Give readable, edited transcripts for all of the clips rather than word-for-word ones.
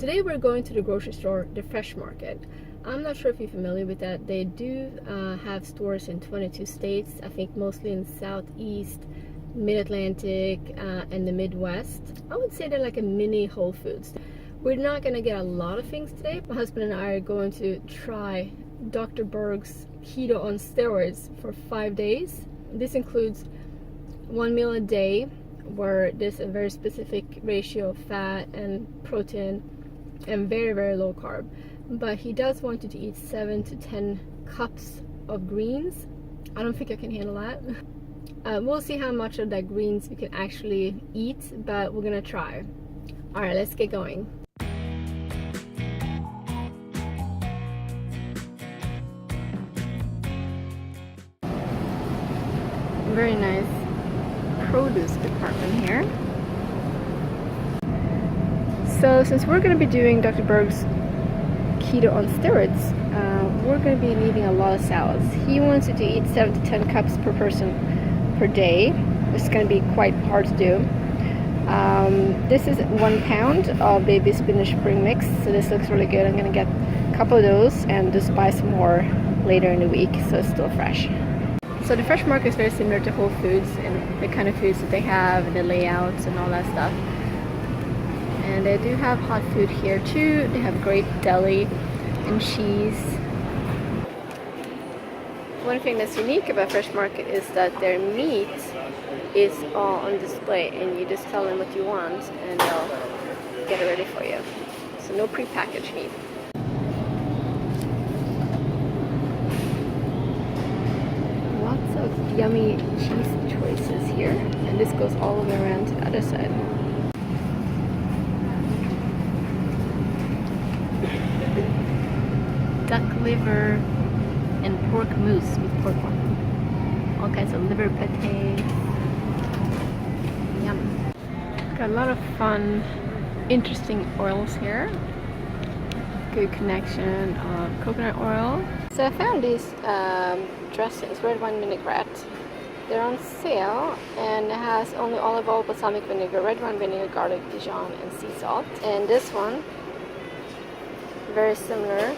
Today we're going to the grocery store, the Fresh Market. I'm not sure if you're familiar with that. They do have stores in 22 states, I think mostly in Southeast, Mid-Atlantic, and the Midwest. I would say they're like a mini Whole Foods. We're not going to get a lot of things today. My husband and I are going to try Dr. Berg's Keto on Steroids for 5 days. This includes 1 meal a day, where there's a very specific ratio of fat and protein and very, very low carb. But he does want you to eat 7 to 10 cups of greens. I don't think I can handle that. We'll see how much of that greens we can actually eat, but we're gonna try. All right, let's get going. Very nice produce department here. So since we're going to be doing Dr. Berg's Keto on Steroids, we're going to be needing a lot of salads. He wants you to eat 7 to 10 cups per person per day. It's going to be quite hard to do. This is 1 pound of baby spinach spring mix, so this looks really good. I'm going to get a couple of those and just buy some more later in the week so it's still fresh. So the Fresh Market is very similar to Whole Foods and the kind of foods that they have and the layouts and all that stuff. And they do have hot food here too. They have great deli and cheese. One thing that's unique about Fresh Market is that their meat is all on display and you just tell them what you want and they'll get it ready for you. So no prepackaged meat. Lots of yummy cheese choices here, and this goes all the way around to the other side. Duck liver and pork mousse with pork bun. All kinds of liver pate. Yum. Got a lot of fun, interesting oils here. Good connection of coconut oil. So I found these dressings, red wine vinaigrette. They're on sale and it has only olive oil, balsamic vinegar, red wine vinegar, garlic, Dijon, and sea salt. And this one, very similar.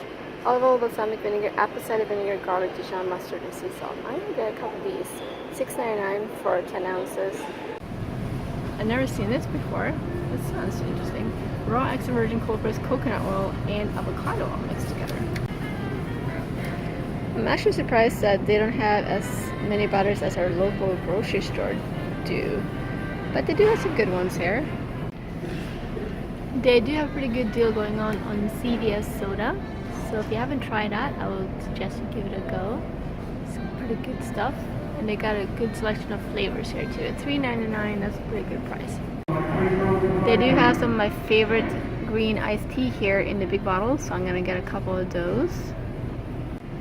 Olive oil, balsamic vinegar, apple cider vinegar, garlic, Dijon, mustard, and sea salt. I'm gonna get a couple of these. $6.99 for 10 ounces. I've never seen this before. This sounds interesting. Raw extra virgin cold pressed coconut oil and avocado oil mixed together. I'm actually surprised that they don't have as many butters as our local grocery store do. But they do have some good ones here. They do have a pretty good deal going on CVS soda. So if you haven't tried that, I would suggest you give it a go. Some pretty good stuff. And they got a good selection of flavors here too. At $3.99, that's a pretty good price. They do have some of my favorite green iced tea here in the big bottles, so I'm gonna get a couple of those.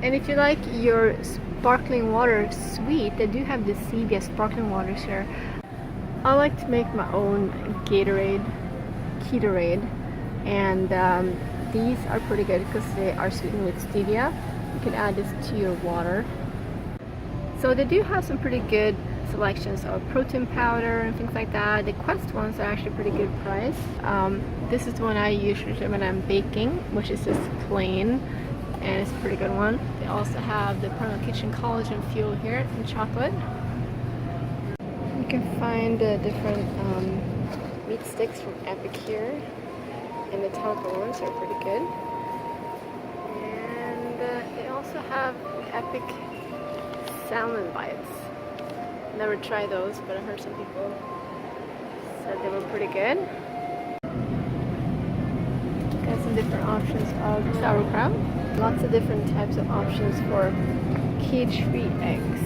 And if you like your sparkling water sweet, they do have the CVS sparkling waters here. I like to make my own Gatorade, Ketorade, and these are pretty good because they are sweetened with stevia. You can add this to your water. So they do have some pretty good selections of protein powder and things like that. The Quest ones are actually pretty good price. This is the one I usually do when I'm baking, which is just plain, and it's a pretty good one. They also have the Permanent Kitchen Collagen Fuel here in chocolate. You can find the different meat sticks from Epic here, and the taco ones are pretty good. And they also have Epic salmon bites. Never tried those, but I heard some people said they were pretty good. Got some different options of sauerkraut. Lots of different types of options for cage-free eggs.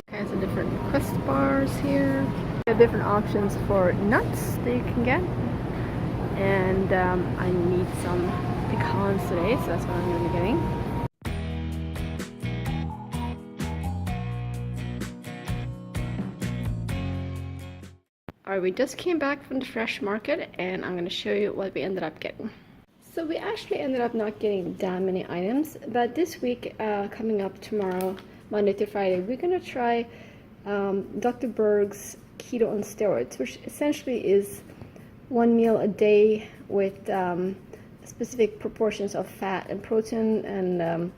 Kinds of different Quest bars here. We have different options for nuts that you can get. And I need some pecans today, so that's what I'm going to be getting. Alright, we just came back from the Fresh Market and I'm going to show you what we ended up getting. So we actually ended up not getting that many items, but this week, coming up tomorrow, Monday to Friday, we're going to try Dr. Berg's keto on steroids, which essentially is one meal a day with specific proportions of fat and protein, and I'm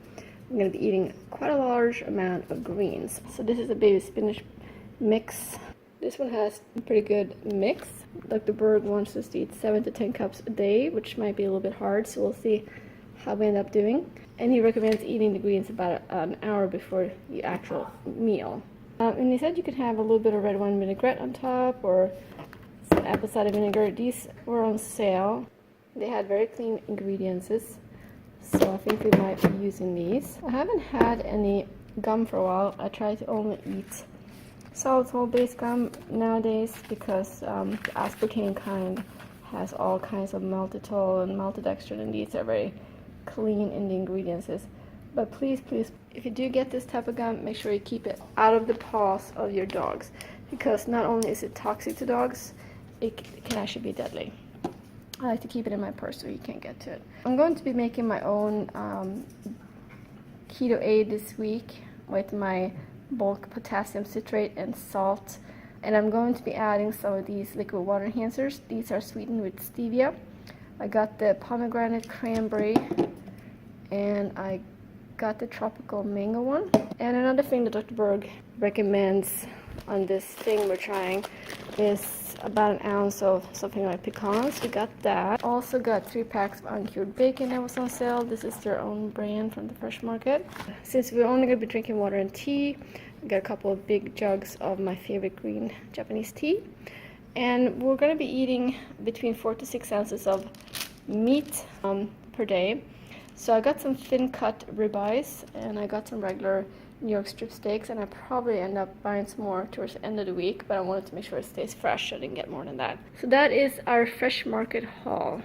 going to be eating quite a large amount of greens. So this is a baby spinach mix. This one has a pretty good mix. Dr. Berg wants us to eat 7 to 10 cups a day, which might be a little bit hard, so we'll see how we end up doing. And he recommends eating the greens about an hour before the actual meal. And he said you could have a little bit of red wine vinaigrette on top, or some apple cider vinegar. These were on sale. They had very clean ingredients, so I think we might be using these. I haven't had any gum for a while. I try to only eat xylitol-based gum nowadays because the aspartame kind has all kinds of maltitol and maltodextrin, and these are very clean in the ingredients. But please, if you do get this type of gum, make sure you keep it out of the paws of your dogs, because not only is it toxic to dogs, it can actually be deadly. I like to keep it in my purse so you can't get to it. I'm going to be making my own keto aid this week with my bulk potassium citrate and salt, and I'm going to be adding some of these liquid water enhancers. These are sweetened with stevia. I got the pomegranate cranberry, and I got the tropical mango one. And another thing that Dr. Berg recommends on this thing we're trying is about an ounce of something like pecans. We got that. Also got 3 packs of uncured bacon that was on sale. This is their own brand from the fresh market. Since we're only going to be drinking water and tea, I got a couple of big jugs of my favorite green Japanese tea. And we're going to be eating between 4 to 6 ounces of meat per day. So I got some thin cut ribeyes, and I got some regular New York strip steaks, and I probably end up buying some more towards the end of the week, but I wanted to make sure it stays fresh. So I didn't get more than that. So that is our fresh market haul.